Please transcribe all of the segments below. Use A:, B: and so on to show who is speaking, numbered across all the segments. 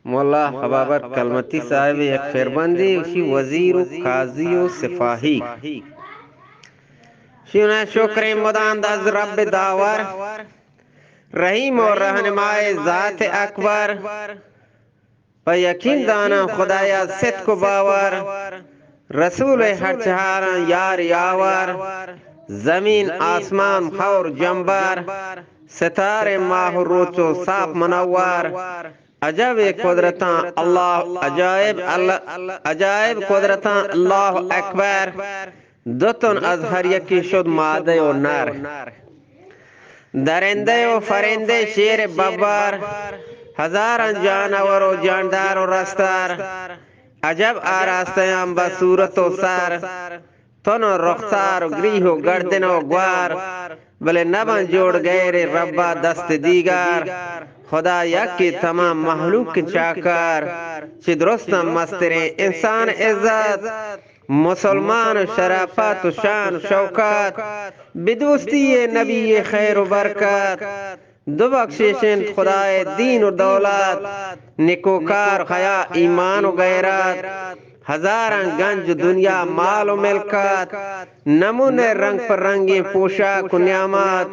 A: مولا حبابر کلمتی صاحب یک خیربندی اسی وزیر و قاضی و سفاهی شیونه شکر مداند از رب داور رحیم و رہنمائے ذات اکبر و یقین دانم خدایا صدق و باور رسول ہر چہاران یار یاور زمین آسمان خور جنبر ستارے ماہ روچ و صاف منور عجب قدرتاں اللہ عجائب قدرتاں اللہ اکبر دوتن از ہر یکی شد مادے و نر درندے و فرندے شیر ببر ہزاران جانور و جاندار و رستر عجب آراستیاں بصورت و سر تن و رخسار و گریح و گردن و گوار بلے نبن جوڑ گئے ربا دست دیگر خدا یکی تمام محلوق چاکر چی درستم مسترے انسان عزت مسلمان شرافت و شان و شوکت بدوستی نبی خیر و برکت دو بخششن خدای دین و دولت نکوکار حیا ایمان و غیرت ہزاران گنج دنیا مال و ملکت نمونے رنگ پر رنگی پوشاک و نعمت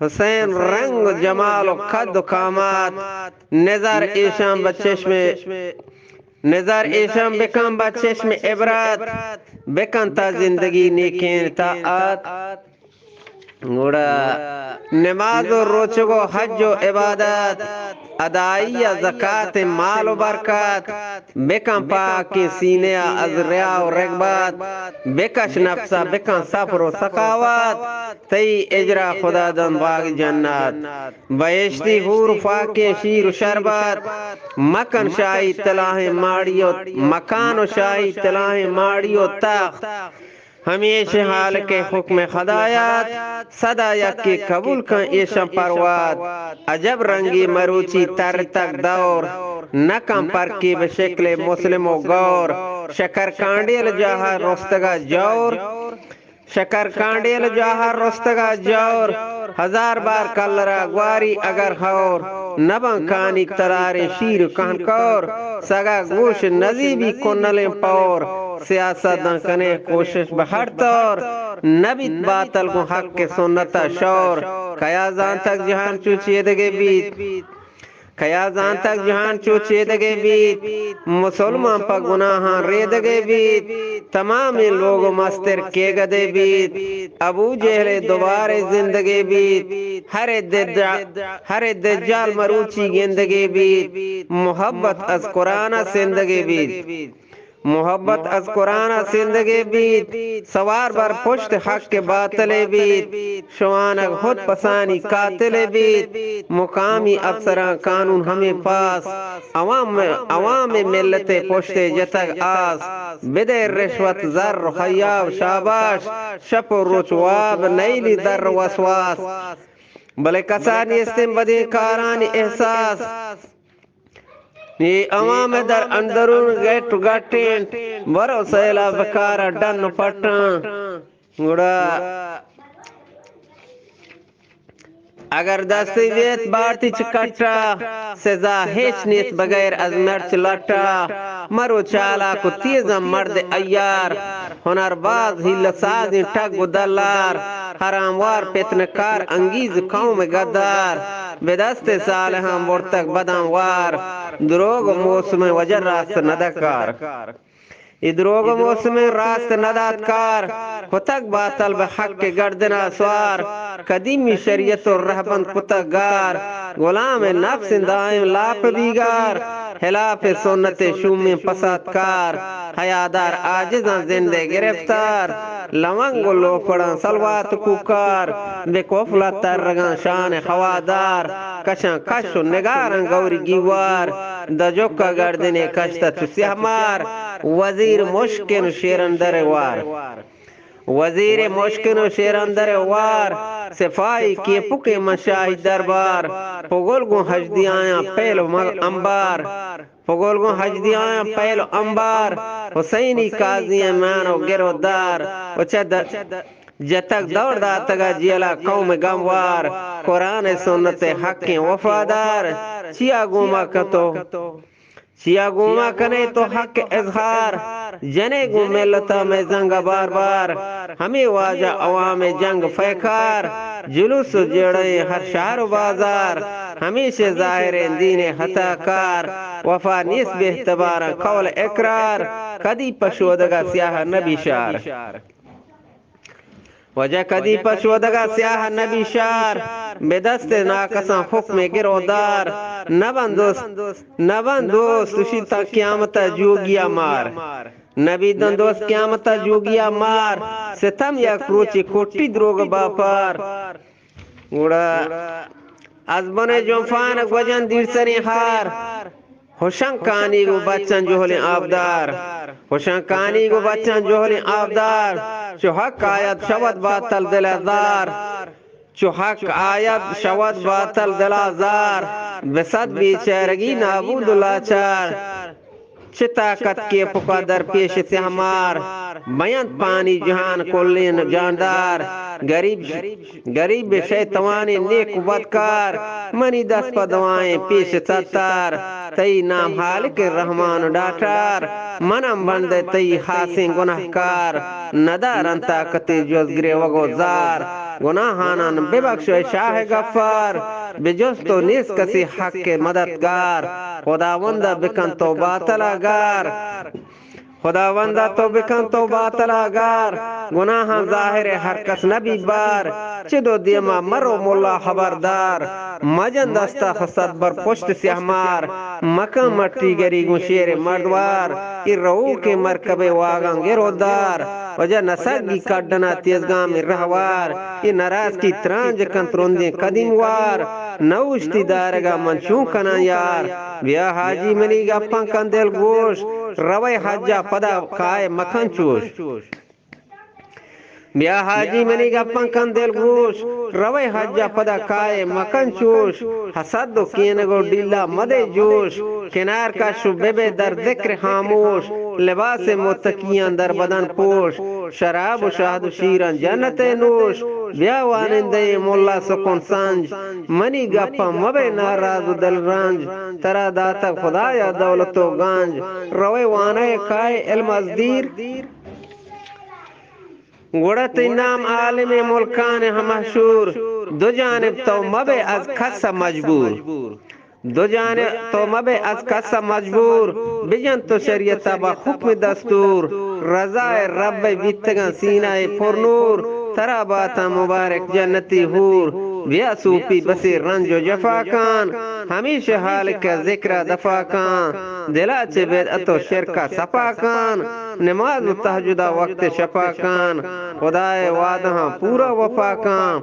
A: حسین رنگ و جمال و قد و قامت نظر ایشم بکن با چشم عبرت بکن تا زندگی نیکین تا نماز و روچگ و حج و عبادت ادائی زکاة مال و برکت بکن پاکی سینے از ریا و رغبت بکش نفسا بکن صبر و سخاوت تی اجرا خدا دن باغ جنت بہشتی حور فاکی شیر و شربت مکن شاہی تلاہ ماڑی و مکان و شاہی تلاہ ماڑی و تخت ہمیشہ حال کے حکم خدایات صدا یکی قبول کن ایشم پرواد عجب رنگی مروچی تر تک دور نکم پرکی بشکل مسلم و گور شکر کانڈیل جاہا رستگا جور شکر کانڈیل جاہا رستگا جور ہزار بار کلرا گواری اگر خور نبن کانی ترار شیر کان کور سگا گوش نزیبی کنل پور سیاست نہ کنے کوشش بہر طور نبیت باطل کو حق کے سنتا شور کیا زان تک جہان چوچیدگے بیت کیا زان تک جہان چوچیدگے بیت مسلمان پا گناہاں ریدگے بیت تمام لوگ مستر کے گدے بیت ابو جہل دوبارے زندگی بیت ہر دجال مروچی گندگی بیت محبت از قرآن زندگی بیت محبت از قرآن زندگی بیت سوار بر پشت حق کے باطل بیت شوانک خود پسانی قاتل بیت مقامی افسران قانون ہمیں پاس عوام ملت پشت جتگ آس بدے رشوت زر خیاب شاباش شپ و رچواب نیلی در وسواس بلے کسانی استم بدے کارانی احساس یہ عوام در اندرون گیٹ گٹین برو سیلا بکارا ڈن پٹن گوڑا اگر دستی ویت بارتی چکٹا سزا ہیچ نیت بغیر از مرچ لٹا مرو چالا کو تیزم مرد ایار ہنر باز ہی لسازی ٹگ و دلار حراموار پتنکار انگیز قوم گدار بدست صالحاں مرتق بدنوار دروگ موسم وجر راست ندکار ادروگ موسم راست ندادکار کتک باطل بحق کے گردنا سوار قدیمی شریعت و رہبند کتک گار غلام نفس دائم لاپ بیگار خلاف سنت شوم پساتکار حیادار آجزاں زندے گرفتار لونگ و لوپڑاں سلوات کوکار بے کوفلہ ترگاں شان خوادار کشاں کش و نگاراں گوری گیوار دجوکا گردنے کشتا چسیح مار وزیر مشکن شیرندر وار وزیر مشکن و شیرندر وار صفائی کی پکے مشاہی دربار پگولگوں حجدی آیاں پہلو انبار پگولگوں حجدی آیاں پہلو انبار حسینی قاضی مانو گرودار جتک دوڑ داتگا جیلا قوم گموار قرآن سنت حق وفادار چیا گوما کتو چیا گوما کنے تو حق اظہار جنے گو ملتا میں زنگ بار بار ہمیں واجہ عوام جنگ فیکار جلوس جڑے ہر شہر و بازار ہمیشہ ظاہر دین حتا کار وفا نیس بہتبار قول اقرار کدی پشودگا سیاہ نبی شار وجہ کدی پشودگا سیاہ نبی شار بے دست ناکساں حکم گرودار نبندوست شیطا قیامت جوگیا مار نبی دندوست قیامت جوگیا مار ستم یا کروچی کھوٹی دروگ باپار گوڑا از بنے جنفان گوجن دیر سری ہار ہوشن کانی گو بچن جوہلی آبدار ہوشن کانی گو بچن جوہلی آبدار چو حق آیت شود باطل دل ازار چو حق آیت شود باطل دل ازار بسد بیچارگی نابود لاچار چھ طاقت کے پکا در پیش سے ہمار بیند پانی جہان کلین جاندار غریب شیطوانی نیک بدکار منی دست پا دوائیں پیش ستار تی نام حالک رحمان ڈاٹار منم بند تی حاسن گناہکار ندارن طاقت جز گرے وگوزار گناہانان بے بخش شاہ غفار بجز تو نیس کسی حق کے مددگار خداوند بکن تو باطل گار خداوند تو بکن تو باطل گار گناہ ظاہر ہر کس نبی بار چدو دیما مرو مولا خبردار مجن دستا خصد بر پشت سیہمار مکم مٹی گری گو شیر مردوار کی رو کے مرکب واگن گرودار وجہ نسگی کڈنا تیزگام رہوار کی نراز کی ترانج کنتروندیں قدیموار نوشتی دارگا منچون کنا یار بیا حاجی منی گا پنکن دل گوش روی حجا پدا کائے مکھن چوش بیا حاجی منی گا پنکن دل گوش روی حجا پدا کائے مکن چوش حسد و کینگو ڈیلا مدے جوش کنار کا شبے در ذکر خاموش لباس متقیان در بدن پوش شراب و شہد و شیران جنت نوش بیا وانندے مولا سکون سنج منی گپا مبے ناراض و دل رنج ترا داتا خدایا دولت و گنج روی وانے کائے علم از دیر گوڑت نام عالم ملکان محشور دو جانب تو مبے از کس مجبور دو جانب تو مبے از کس مجبور بجن تو شریعت با حکم دستور رضا رب بیتگان سینہ پرنور ترا باتا مبارک جنتی حور بیا سوپی بسی رنج و جفا کان ہمیشہ حال کا ذکر دفا کان دلا چھ بیدعت و شرکا سپا کان نماز و تہجدہ وقت شپا کان خدای وعدہ پورا وفا کان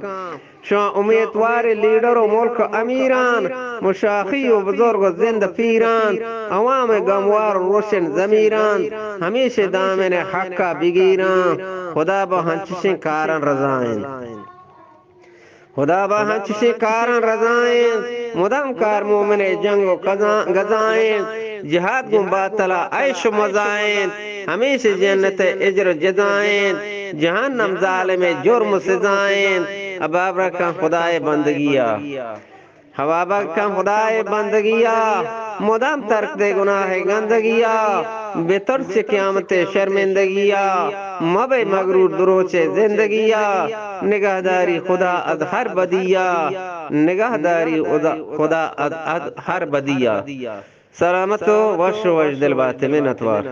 A: شاہ امیدوار لیڈر و ملک امیران مشاخی و بزرگ و زند پیران عوام گموار روشن زمیران ہمیشہ دامن حقا بگیران خدا با ہنچشن کارن رضائن خدا با ہنچشن کارن رضائن مدام کار مومن جنگ و غزائن جہاد گم باطلا عیش و مزائن ہمیشہ جنت اجر جزائن جہنم ظالم جرم سزائن اباب رکھا خدای بندگیا حوابہ کم خدای بندگیا مدام ترک دے گناہ گندگیا بے ترس قیامت شرمندگیا مبے مغرور دروچ زندگیا نگہداری خدا از ہر بدیا نگہداری خدا از ہر بدیا سلامت و وش دل بات میں نتوار